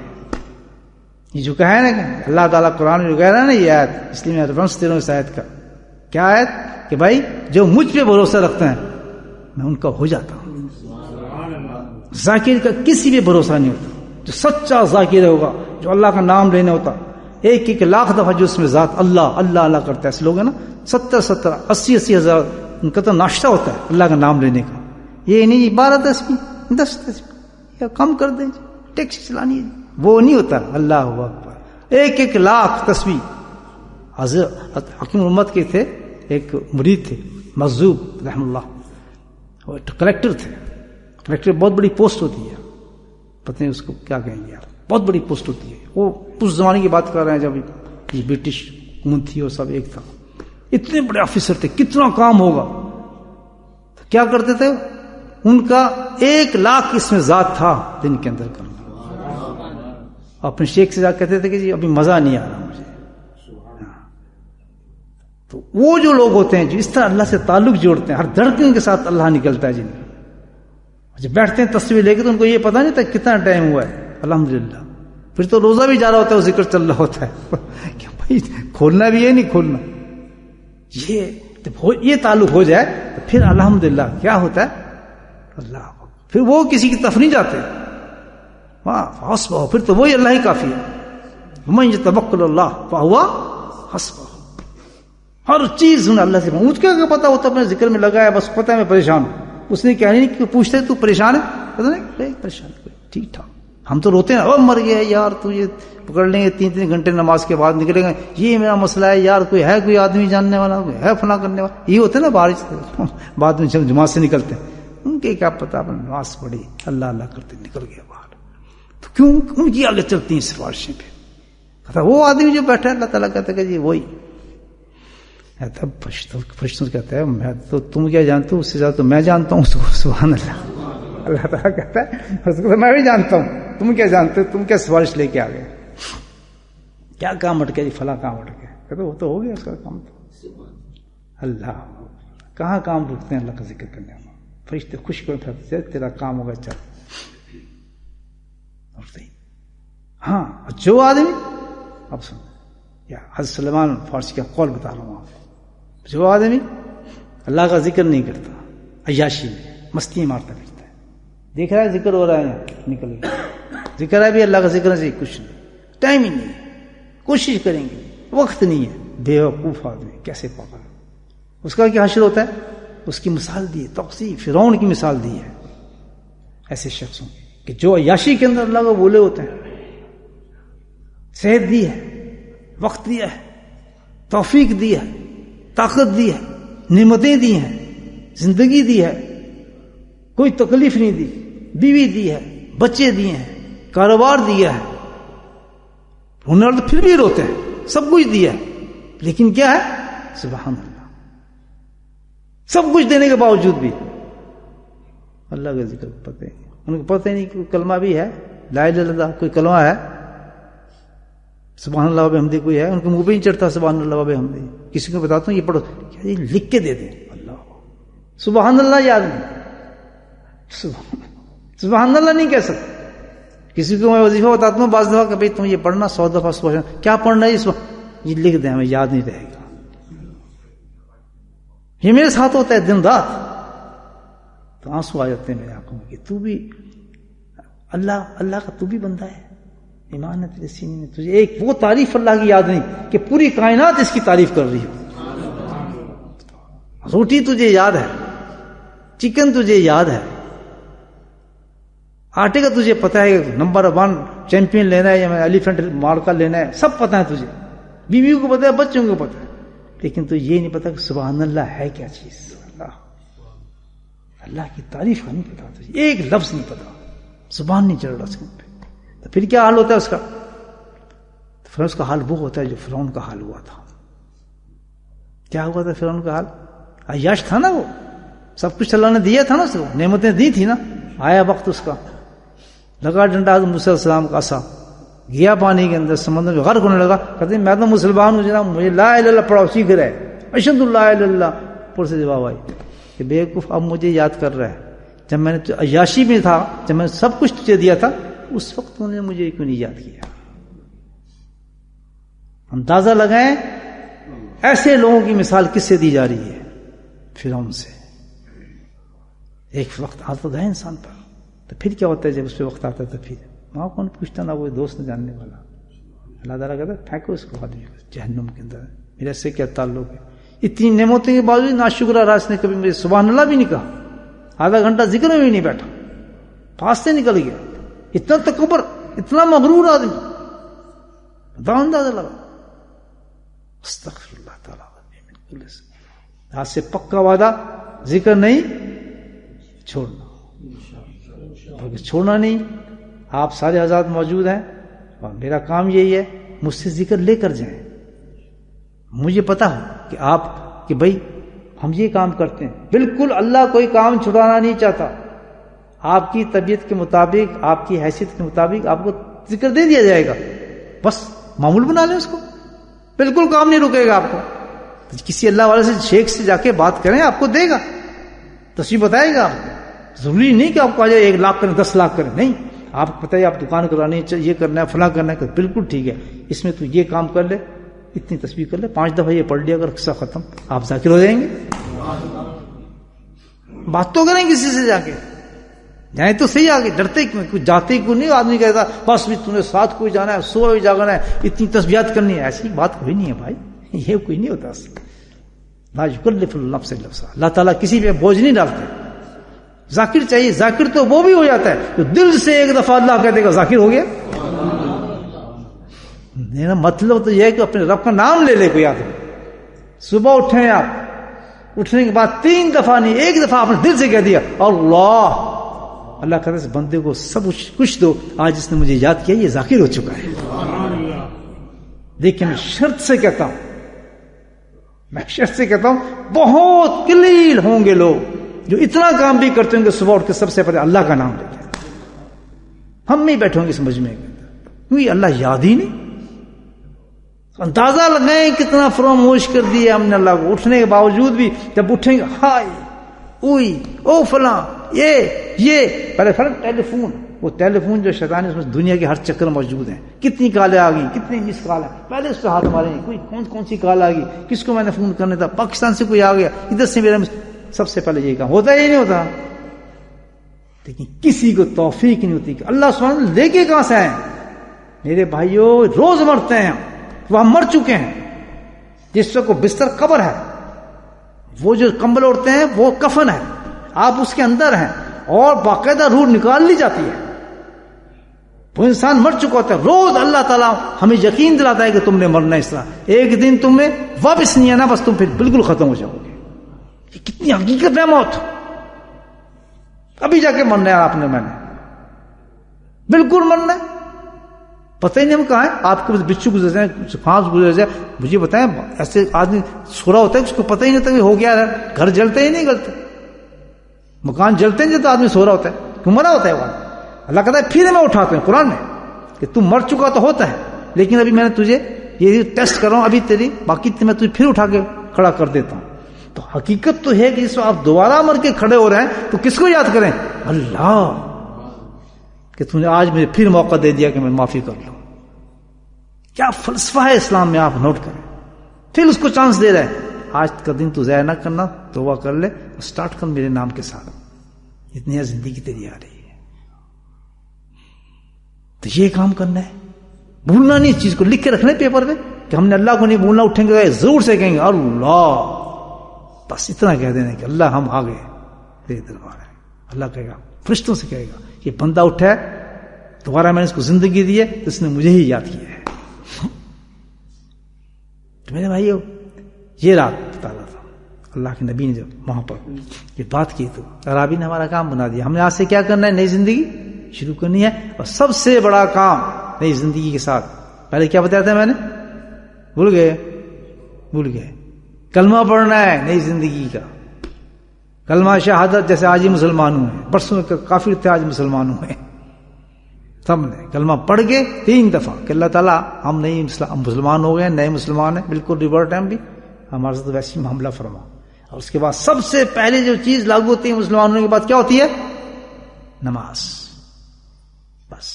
یہ جو کہا ہے نا کہ اللہ تعالیٰ قرآن میں جو کہہ رہا ہے نا, یہ آیت, اس لیے میں ریفرنس دے رہا ہوں اس آیت کا. کیا آیت؟ کہ بھائی جو مجھ پہ بھروسہ رکھتے ہیں میں ان کا ہو جاتا ہوں. ذاکر کا کسی پہ بھروسہ نہیں ہوتا. جو سچا ذاکر ہوگا, جو اللہ کا نام لینے ہوتا, 1,00,000 دفعہ جو اس میں ذات اللہ اللہ اللہ کرتا ہے. ایسے لوگ ہیں نا 70,000 80,000 ہزار ان کا تو ناشتہ ہوتا ہے اللہ کا نام لینے کا. یہ نہیں 12 تسبیح 10 تسبیح یا کم کر دیں, ٹیکسی چلانی ہے, وہ نہیں ہوتا. اللہ اکبر 1,00,000 تسبیح. حضرت حکیم امت کے تھے, ایک مرید تھے مغزوب رحم اللہ, وہ کلیکٹر تھے. کلیکٹر بہت بڑی پوسٹ ہوتی ہے, پتہ نہیں اس کو کیا کہیں گے یار, بہت بڑی پوسٹ ہوتی ہے. وہ اس زمانے کی بات کر رہے ہیں جب یہ برٹش حکومت تھی اور سب ایک تھا. اتنے بڑے آفیسر تھے, کتنا کام ہوگا. تو کیا کرتے تھے, ان کا 1,00,000 اس میں ذات تھا دن کے اندر کرنا. اپنے شیخ سے جا کہتے تھے کہ جی ابھی مزہ نہیں آ رہا مجھے. تو وہ جو لوگ ہوتے ہیں جو اس طرح اللہ سے تعلق جوڑتے ہیں, ہر دھڑکن کے ساتھ اللہ نکلتا ہے جن میں. جب بیٹھتے ہیں تصویر لے کے تو ان کو یہ پتا نہیں تھا کتنا ٹائم ہوا ہے. الحمدللہ پھر تو روزہ بھی جا رہا ہوتا ہے, وہ ذکر چل رہا ہوتا ہے کہ بھائی کھولنا بھی ہے نہیں کھولنا. یہ تعلق ہو جائے تو پھر الحمدللہ کیا ہوتا ہے, اللہ پھر وہ کسی کی طرف نہیں جاتے. واہ حسبہ, پھر تو وہی اللہ ہی کافی ہے. ومن یتوکل اللہ فہو حسبہ. ہر چیز اللہ سے مجھ کو کیا پتا, وہ تو اپنے ذکر میں لگا ہے, بس پتا ہے میں پریشان ہوں. اس نے کہا نہیں کہ پوچھتے تو پریشان ہے, پتا نہیں پریشان ٹھیک ٹھاک. ہم تو روتے ہیں, مر گیا یار, تو یہ پکڑ لیں گے 3 گھنٹے نماز کے بعد نکلیں گے, یہ میرا مسئلہ ہے یار, کوئی ہے کوئی آدمی جاننے والا, کوئی ہے فلاں کرنے والا. یہ ہوتے نا بارش بعد میں جب جماعت سے نکلتے ہیں, ان کے کیا پتا, اپنے نماز پڑھی اللہ اللہ کرتے نکل گیا باہر. تو کیوں ان کی آگے چلتی ہیں سفارشیں پہ. کہتا وہ آدمی جو بیٹھا ہے اللہ تعالیٰ کہتا ہے کہ جی وہی فرشتوں سے کہتا ہے میں تو تم کیا جانتے ہو, اس سے زیادہ تو میں جانتا ہوں اس کو. سبحان اللہ. اللہ تعالیٰ کہتا ہے میں بھی جانتا ہوں, تم کیا جانتے ہو, تم کیا سفارش لے کے آ گئے, کیا کام اٹکے جی, فلاں کام اٹکے. کہتے وہ تو ہو گیا اس کا کام. تو اللہ کہاں کام رکتے ہیں اللہ کا ذکر کرنے میں. فرشتے خوش کر پھرتے تیرا کام ہوگا چل. ہاں جو آدمی اب سن یا حضرت سلمان فارسی کا قول بتا رہا ہوں آپ کو, جو آدمی اللہ کا ذکر نہیں کرتا, عیاشی میں مستی مارتا پھرتا ہے, دیکھ رہا ہے ذکر ہو رہا ہے یہاں نکل گیا, ذکر ہے بھی اللہ کا ذکر نہیں, کچھ نہیں, ٹائم ہی نہیں ہے, کوشش کریں گے وقت نہیں ہے, بے وقوف آدمی کیسے پکڑ. اس کا کیا حشر ہوتا ہے, اس کی مثال دی ہے, توسیع فرعون کی مثال دی ہے ایسے شخصوں کہ جو عیاشی کے اندر اللہ کو بولے ہوتے ہیں. صحت دی ہے, وقت دیا ہے, توفیق دی ہے, طاقت دی ہے, نعمتیں دی ہیں, زندگی دی ہے, کوئی تکلیف نہیں دی, بیوی دی ہے, بچے دیے ہیں, کاروبار دیا ہے, ہنر تو پھر بھی روتے ہیں, سب کچھ دیا ہے, لیکن کیا ہے, سبحان اللہ, سب کچھ دینے کے باوجود بھی اللہ کا ذکر پتہ نہیں, ان کو پتہ نہیں کہ کلمہ بھی ہے, لا الہ الا اللہ کوئی کلمہ ہے, سبحان اللہ و بحمدہ کوئی ہے, ان کو منہ پہ نہیں چڑھتا سبحان اللہ و بحمدہ. کسی کو بتاتا ہوں یہ پڑھو, کیا یہ لکھ کے دے دیں, اللہ سبحان اللہ یاد نہیں, سبحان اللہ نہیں کہہ سکتے. کسی کو میں وظیفہ بتاتا ہوں بعض دفعہ کہ بھائی تم یہ پڑھنا 100 دفعہ سبحان, کیا پڑھنا ہے اس وقت, یہ لکھ دیں ہمیں یاد نہیں رہے گا. یہ میرے ساتھ ہوتا ہے دن رات, تو آنسو آ جاتے ہیں میرے آنکھوں میں کہ تو بھی اللہ کا تو بھی بندہ ہے, ایمان ہے تیرے سینے میں, تجھے ایک وہ تعریف اللہ کی یاد نہیں کہ پوری کائنات اس کی تعریف کر رہی ہو. روٹی تجھے یاد ہے, چکن تجھے یاد ہے, آٹے کا تجھے پتہ ہے کہ نمبر 1 چیمپئن لینا ہے یا ایلیفنٹ مارکا لینا ہے, سب پتہ ہے تجھے, بیویوں کو پتہ ہے, بچوں کو پتہ ہے, لیکن تو یہ نہیں پتا کہ سبحان اللہ ہے کیا چیز. اللہ کی تعریف کا نہیں پتا تجھے, ایک لفظ نہیں پتا, زبان نہیں چڑھ رہا اس کے پہ, تو پھر کیا حال ہوتا ہے اس کا, تو پھر اس کا حال وہ ہوتا ہے جو فرعون کا حال ہوا تھا. کیا ہوا تھا فرعون کا حال, عیاش تھا نا وہ, سب کچھ اللہ نے دیا تھا نا اس کو, نعمتیں دی تھی نا. آیا وقت اس کا, لگا ڈنڈا موسیٰ علیہ السلام کا عصا, گیا پانی کے اندر, سمندر میں غرق ہونے لگا. کہتے ہیں میں تو مسلمان ہوں جناب, مجھے لا الہ الا اللہ پڑھاؤ سیکھ رہا ہے, اشہد لا الہ الا اللہ. پر سے جواب آئی کہ بے وقوف اب مجھے یاد کر رہا ہے, جب میں نے عیاشی میں تھا, جب میں نے سب کچھ تجھے دیا تھا, اس وقت انہوں نے مجھے کیوں نہیں یاد کیا. اندازہ لگائیں ایسے لوگوں کی مثال کس سے دی جا رہی ہے, فرعون سے. ایک وقت آتا ہے انسان پر, تو پھر کیا ہوتا ہے جب اس پہ وقت آتا ہے, تو پھر وہاں کون پوچھتا, نہ کوئی دوست نہ جاننے والا. اللہ تعالیٰ کہتا ہے پھینکو اس کو آدمی کو جہنم کے اندر, میرے سے کیا تعلق ہے. اتنی نعمتوں کے باوجود ناشکرہ راس نے کبھی مجھے سبحان اللہ بھی نہیں کہا, آدھا گھنٹہ ذکر میں بھی نہیں بیٹھا, پاس سے نکل گیا. اتنا تکبر, اتنا مغرور آدمی, بتاؤ اندازہ لگا. استغفر اللہ تعالیٰ. آج سے پکا وعدہ, ذکر نہیں چھوڑنا, چھوڑنا نہیں. آپ سارے آزاد موجود ہیں اور میرا کام یہی ہے, مجھ سے ذکر لے کر جائیں. مجھے پتا ہے کہ آپ کہ بھائی ہم یہ کام کرتے ہیں, بالکل اللہ کوئی کام چھڑانا نہیں چاہتا. آپ کی طبیعت کے مطابق, آپ کی حیثیت کے مطابق آپ کو ذکر دے دیا جائے گا, بس معمول بنا لیں اس کو, بالکل کام نہیں رکے گا آپ کو. کسی اللہ والے سے شیخ سے جا کے بات کریں, آپ کو دے گا, تصویر بتائے گا آپ کو. ضروری نہیں کہ آپ کو آ جائے 1 لاکھ کریں 10 لاکھ کریں, نہیں. آپ کو پتہ ہے آپ دکان کرانی ہے, یہ کرنا ہے, فلاں کرنا ہے, بالکل ٹھیک ہے, اس میں تو یہ کام کر لے, اتنی تسبیح کر لے, 5 دفعہ یہ پڑھ لیا اگر قصہ ختم, آپ ذاکر ہو جائیں گے. بات تو کریں کسی سے جا کے, جائیں تو صحیح آگے, ڈرتے کیوں, کچھ جاتے کو نہیں. آدمی کہتا بس بھی تم نے ساتھ کوئی جانا ہے, 100 بھی جانا ہے, اتنی تسبیحات کرنی ہے, ایسی بات کوئی نہیں ہے بھائی, یہ کوئی نہیں ہوتا. لا یکلف النفس الا وسعها, اللہ تعالیٰ کسی پہ بوجھ نہیں ڈالتے. ذاکر چاہیے, ذاکر تو وہ بھی ہو جاتا ہے جو دل سے ایک دفعہ اللہ کہہ دے گا ذاکر ہو گیا. مطلب تو یہ ہے کہ اپنے رب کا نام لے لے کوئی آدمی. صبح اٹھیں آپ, اٹھنے کے بعد 3 دفعہ نہیں, 1 دفعہ اپنے دل سے کہہ دیا اللہ. اللہ کہتا ہے اس بندے کو سب کچھ دو, آج اس نے مجھے یاد کیا, یہ ذاکر ہو چکا ہے. دیکھیں میں شرط سے کہتا ہوں, بہت قلیل ہوں گے لوگ جو اتنا کام بھی کرتے ہوں گے, صبح اٹھ کے سب سے پہلے اللہ کا نام لیتے ہیں. ہم نہیں بیٹھے ہوں گے سمجھ میں, کیونکہ اللہ یاد ہی نہیں. اندازہ لگائیں کتنا فراموش کر دیا ہم نے اللہ کو. اٹھنے کے باوجود بھی جب اٹھیں گے, ہائے اوئی او فلاں یہ پہلے فرق ٹیلی فون، وہ ٹیلی فون جو شیطان ہے اس میں دنیا کے ہر چکر موجود ہیں، کتنی کالیں آ گئی، کتنی مس کال ہے، پہلے اس پہ ہاتھ ماریں کوئی کون سی کال آ گئی، کس کو میں نے فون کرنے تھا، پاکستان سے کوئی آ گیا، ادھر سے میرا سب سے پہلے یہ کام ہوتا ہی نہیں ہوتا. لیکن کسی کو توفیق نہیں ہوتی کہ اللہ سبحانہ لے کے کہاں سے آئے. میرے بھائیوں روز مرتے ہیں، وہ ہم مر چکے ہیں. جس کو بستر قبر ہے، وہ جو کمبل اوڑھتے ہیں وہ کفن ہے، آپ اس کے اندر ہیں اور باقاعدہ روح نکال لی جاتی ہے. وہ انسان مر چکا ہوتا ہے. روز اللہ تعالیٰ ہمیں یقین دلاتا ہے کہ تم نے مرنا اس طرح، ایک دن تم نے واپس نہیں آنا، بس تم پھر بالکل ختم ہو جاؤ گے. یہ کتنی حقیقت ہے موت. ابھی جا کے مرنا ہے آپ نے، میں نے بالکل مرنا ہے. پتہ ہی نہیں ہم کہاں ہیں. آپ کے بچھو گزر جائیں، پھانس گزر جائے، مجھے بتائیں ایسے آدمی سو رہا ہوتا ہے اس کو پتہ ہی نہیں ہوتا کہ ہو گیا ہے. گھر جلتے ہی نہیں گلتے، مکان جلتے نہیں جب آدمی سو رہا ہوتا ہے، کیوں مرا ہوتا ہے وہ. اللہ کہتا ہے پھر میں اٹھاتا ہوں قرآن میں کہ تم مر چکا تو ہوتا ہے، لیکن ابھی میں نے تجھے یہ ٹیسٹ کر رہا ہوں، ابھی تیری باقی میں تجھے پھر اٹھا کے کھڑا کر دیتا ہوں. تو حقیقت تو ہے کہ جس آپ دوبارہ مر کے کھڑے ہو رہے ہیں تو کس کو یاد کریں؟ اللہ، کہ تم نے آج مجھے پھر موقع دے دیا کہ میں معافی کر لوں. کیا فلسفہ ہے اسلام میں، آپ نوٹ کریں. پھر اس کو چانس دے رہے ہیں، آج کا دن تو ضائع نہ کرنا، توبہ کر لے اور سٹارٹ کر میرے نام کے ساتھ. اتنی ہے زندگی تیری آ رہی ہے تو یہ کام کرنا ہے. بھولنا نہیں اس چیز کو، لکھ کے رکھنا ہے پیپر پہ کہ ہم نے اللہ کو نہیں بھولنا. اٹھیں گے ضرور سے کہیں گے اللہ، بس اتنا کہہ دینا کہ اللہ ہم آ گئے تیرے دربار ہے. اللہ کہے گا، فرشتوں سے کہے گا یہ بندہ اٹھا ہے، دوبارہ میں نے اس کو زندگی دی ہے تو اس نے مجھے ہی یاد کیا ہے. تو میرے بھائیو یہ رات بتا رہا تھا اللہ کے نبی نے جب وہاں پر یہ بات کی تو عربی نے ہمارا کام بنا دیا. ہم نے آج سے کیا کرنا ہے؟ نئی زندگی شروع کرنی ہے. اور سب سے بڑا کام نئی زندگی کے ساتھ پہلے کیا بتایا تھا میں نے؟ بھول گئے. کلمہ پڑھنا ہے نئی زندگی کا. کلمہ شہادت جیسے آج ہی مسلمان ہوئے، برسوں کافر تھے آج مسلمان ہوئے. سب نے کلمہ پڑھ کے 3 دفعہ کہ اللہ تعالیٰ ہم نئی مسلمان ہو گئے، نئے مسلمان ہیں، بالکل ریورٹ ٹائم بھی ہمارے ساتھ ویسے ہی معاملہ فرما. اور اس کے بعد سب سے پہلے جو چیز لاگو ہوتی ہے مسلمان ہونے کے بعد کیا ہوتی ہے؟ نماز. بس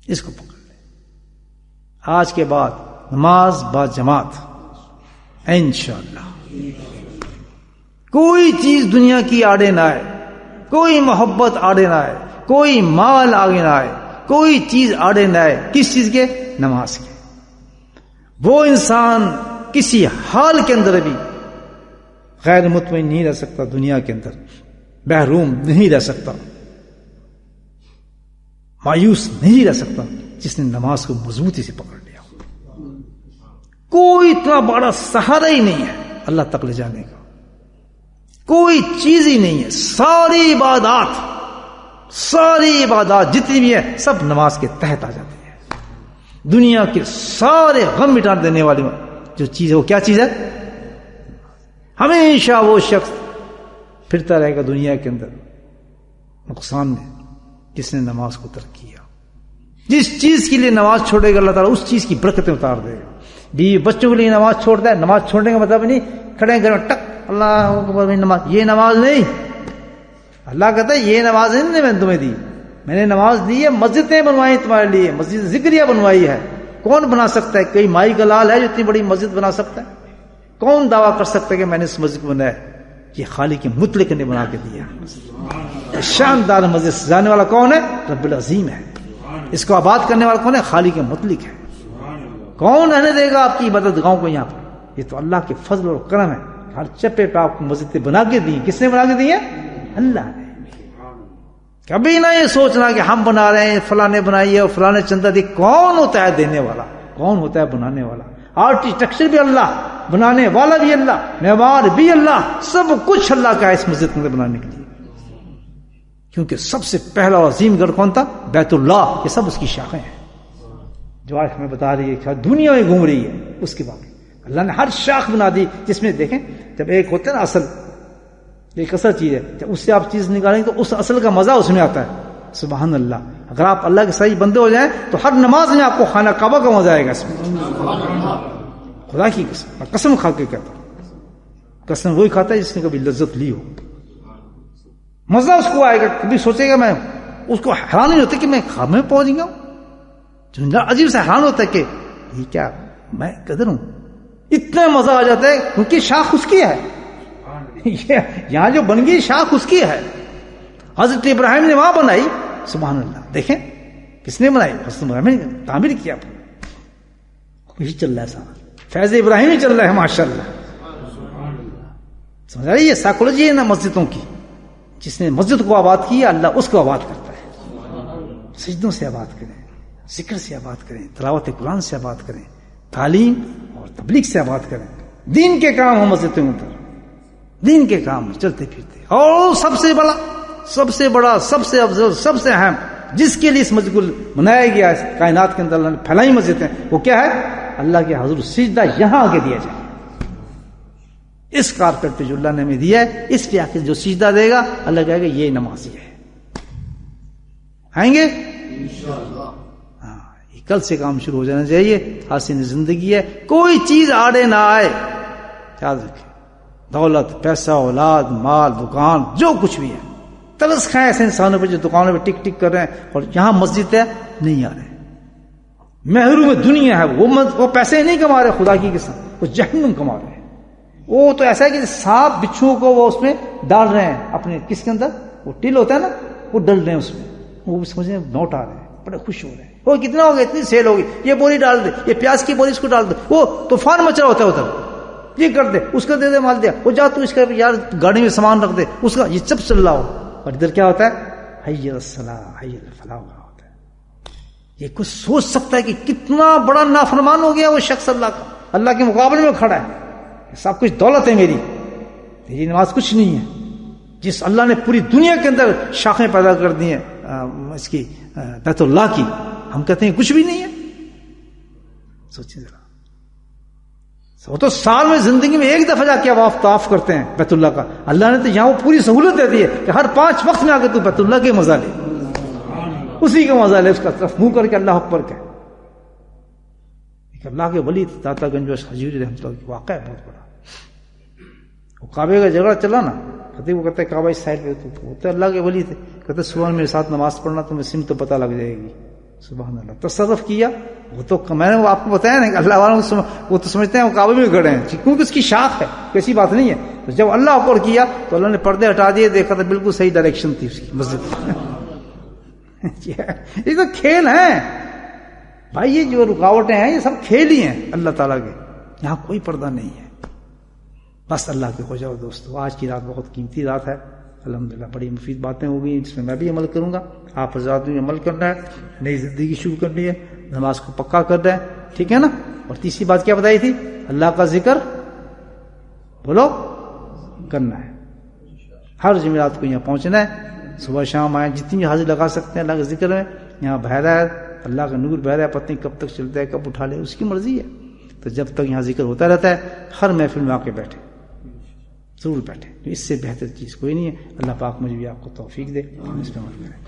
اس کو پکڑ لیں. آج کے بعد نماز با جماعت انشاءاللہ. کوئی چیز دنیا کی آڑے نہ آئے، کوئی محبت آڑے نہ آئے، کوئی مال آگے نہ آئے، کوئی چیز آڑے نہ آئے. کس چیز کے؟ نماز کے. وہ انسان کسی حال کے اندر بھی غیر مطمئن نہیں رہ سکتا، دنیا کے اندر محروم نہیں رہ سکتا، مایوس نہیں رہ سکتا جس نے نماز کو مضبوطی سے پکڑ لیا. کوئی اتنا بڑا سہارا ہی نہیں ہے اللہ تک لے جانے کا، کوئی چیز ہی نہیں ہے. ساری عبادات جتنی بھی ہے سب نماز کے تحت آ جاتی ہے. دنیا کے سارے غم مٹا دینے والی جو چیز ہے وہ کیا چیز ہے؟ ہمیشہ وہ شخص پھرتا رہے گا دنیا کے اندر نقصان میں جس نے نماز کو ترک کیا. جس چیز کے لیے نماز چھوڑے گا اللہ تعالیٰ اس چیز کی برکتیں اتار دے گا. بیوی بچوں کے لیے نماز چھوڑتا ہے، نماز چھوڑنے کا مطلب نہیں کھڑے گھر میں ٹک اللہ اکبر نماز، یہ نماز نہیں. اللہ کہتا ہے یہ نماز نہیں میں نے تمہیں دی، میں نے نماز دی ہے، مسجدیں بنوائی تمہارے لیے، مسجد ذکریہ بنوائی ہے. کون بنا سکتا ہے؟ کوئی مائی کا لال ہے جو اتنی بڑی مسجد بنا سکتا ہے؟ کون دعویٰ کر سکتا ہے کہ میں نے اس مسجد کو بنایا؟ یہ خالق مطلق نے بنا کے دیا. شاندار مسجد سجانے والا کون ہے؟ رب العظیم ہے. اس کو آباد کرنے والا کون ہے؟ خالق مطلق ہے. کون رہنے دے گا آپ کی عبادت گاؤں کو یہاں پر؟ یہ تو اللہ کے فضل اور کرم ہے. ہر چپے پہ آپ کو مسجدیں بنا کے دی. کس نے بنا کے دی ہے؟ اللہ نے. کبھی نہ یہ سوچنا کہ ہم بنا رہے ہیں، فلاں نے بنائی ہے اور فلاں نے چندہ دی. کون ہوتا ہے دینے والا؟ کون ہوتا ہے بنانے والا؟ آرکیٹیکچر بھی اللہ، بنانے والا بھی اللہ، معمار بھی اللہ، سب کچھ اللہ کا ہے اس مسجد کو بنانے کے لیے. کیونکہ سب سے پہلا عظیم گڑھ کون تھا؟ بیت اللہ. یہ سب اس کی شاخیں ہیں جو آج ہمیں بتا رہی ہے دنیا میں گھوم رہی ہے. اس کے بعد اللہ نے ہر شاخ بنا دی جس میں دیکھیں جب ایک ہوتا ہے نا اصل، ایک اصل چیز ہے، جب اس سے آپ چیز نکالیں تو اس اصل کا مزہ اس میں آتا ہے. سبحان اللہ. اگر آپ اللہ کے صحیح بندے ہو جائیں تو ہر نماز میں آپ کو خانہ کعبہ کا مزہ آئے گا. اس میں خدا کی قسم کھا کے کہتا ہوں قسم وہی کھاتا ہے جس نے کبھی لذت لی ہو. مزہ اس کو آئے گا. کبھی سوچے گا میں, اس کو حیران نہیں ہوتا کہ میں خواب میں پہنچ گیا ہوں. جو عجیب سے حیران ہوتا ہے کہ یہ کیا, میں کدھر ہوں. اتنا مزہ آ جاتا ہے کیونکہ شاخ اس کی ہے. یہاں جو بن گئی شاخ اس کی ہے. حضرت ابراہیم نے وہاں بنائی, سبحان اللہ. دیکھیں کس نے بنائی, حضرت ابراہیم نے تعمیر کیا. یہی چل رہا ہے سارا, فیض ابراہیم ہی چل رہا ہے ماشاءاللہ. سمجھ رہی ہے سائیکولوجی ہے نا مسجدوں کی. جس نے مسجد کو آباد کیا اللہ اس کو آباد کرتا ہے. سجدوں سے آباد کریں, ذکر سے آباد کریں, تلاوت قرآن سے آباد کریں, تعلیم اور تبلیغ سے آباد کریں. دین کے کام ہو مسجدوں میں, دین کے کام چلتے پھرتے. اور سب سے بڑا, سب سے بڑا, سب سے افضل, سب سے اہم جس کے لیے اس مسجد کو بنایا گیا ہے کائنات کے اندر اللہ نے پھیلائی مسجد ہے, وہ کیا ہے؟ اللہ کے حضور سجدہ یہاں آگے دیا جائے. اس کارپیٹ پہ جو اللہ نے ہمیں دیا ہے اس پہ آ کے جو سجدہ دے گا اللہ کہے گا یہ نمازی ہے. آئیں گے انشاءاللہ. ہاں, کل سے کام شروع ہو جانا چاہیے. حسین زندگی ہے, کوئی چیز آڑے نہ آئے. یاد رکھیں, دولت, پیسہ, اولاد, مال, دکان, جو کچھ بھی ہے, ترس کھائیں ایسے انسانوں پہ جو دکانوں پہ ٹک ٹک کر رہے ہیں اور یہاں مسجد ہے نہیں آ رہے. محروم دنیا ہے, وہ پیسے نہیں کما رہے خدا کی قسم, وہ جہنم کما رہے ہیں. وہ تو ایسا ہے کہ سانپ بچھو کو وہ اس میں ڈال رہے ہیں اپنے, کس کے اندر وہ ٹل ہوتا ہے نا, وہ ڈل رہے ہیں اس میں. وہ بھی سمجھ رہے ہیں نوٹ آ رہے ہیں, بڑے خوش ہو رہے ہیں. وہ کتنا ہو گیا, اتنی سیل ہوگی, یہ بوری ڈال دے, یہ پیاز کی بوری اس کو ڈال دے. وہ طوفان مچ رہا ہوتا ہے ادھر, یہ کر دے, اس کو دے دے, مال دیا, وہ جا تو اس کا یار گاڑی میں سامان رکھ دے, اس کا یہ سب چل رہا ہو. اور ادھر کیا ہوتا ہے, حی الصلاۃ, حی الفلاح ہوتا ہے. یہ کچھ سوچ سکتا ہے کہ کتنا بڑا نافرمان ہو گیا وہ شخص اللہ کا, اللہ کے مقابلے میں کھڑا ہے. سب کچھ دولت ہے میری, تیری نماز کچھ نہیں ہے. جس اللہ نے پوری دنیا کے اندر شاخیں پیدا کر دی ہیں اس کی بیت اللہ کی, ہم کہتے ہیں کچھ بھی نہیں ہے. سوچیں ذرا, وہ تو سال میں زندگی میں ایک دفعہ جا کے طواف کرتے ہیں بیت اللہ کا. اللہ نے تو یہاں وہ پوری سہولت دے دی ہے کہ ہر 5 وقت میں آ کے تو بیت اللہ کے مزہ لے, اسی کا مزہ لے, اس کا طرف منہ کر کے اللہ اکبر کہ. اللہ کے ولی داتا گنج حضوری رحمۃ اللہ کی واقعہ ہے بہت بڑا. وہ کعبے کا جھگڑا چلا نا, خطیب کو کہتے ہیں کعبہ اس سائڈ پہ, وہ تو اللہ کے ولی تھے, کہتے صبح میرے ساتھ نماز پڑھنا تمہیں سمت تو پتہ لگ جائے گی. سبحان اللہ, تصرف کیا. وہ تو میں نے آپ کو بتایا نا کہ اللہ والوں کو وہ تو سمجھتے ہیں وہ کعبے میں کھڑے ہیں کیونکہ اس کی شاخ ہے, کیسی بات نہیں ہے. تو جب اللہ اکبر کیا تو اللہ نے پردے ہٹا دیے, دیکھا تو بالکل صحیح ڈائریکشن تھی اس کی مسجد. یہ تو کھیل ہیں بھائی, یہ جو رکاوٹیں ہیں یہ سب کھیل ہی ہیں اللہ تعالیٰ کے. یہاں کوئی پردہ نہیں ہے, بس اللہ کے ہو جاؤ دوستو. آج کی رات بہت قیمتی رات ہے الحمدللہ, بڑی مفید باتیں ہو گئی جس میں میں بھی عمل کروں گا. آپ حضرات بھی عمل کرنا ہے, نئی زندگی شروع کرنی ہے, نماز کو پکا کرنا ہے, ٹھیک ہے نا. اور تیسری بات کیا بتائی تھی, اللہ کا ذکر بولو کرنا ہے. ہر جمعرات کو یہاں پہنچنا ہے, صبح شام آئے, جتنی بھی حاضری لگا سکتے ہیں اللہ کے ذکر میں. یہاں بہ رہا ہے اللہ کا نور, بہ رہا ہے, پتہ نہیں کب تک چلتا ہے, کب اٹھا لے, اس کی مرضی ہے. تو جب تک یہاں ذکر ہوتا رہتا ہے, ہر محفل میں آ کے بیٹھے, ضرور بیٹھے. اس سے بہتر چیز کوئی نہیں ہے. اللہ پاک مجھے بھی آپ کو توفیق دے, اس پہ عمل کریں.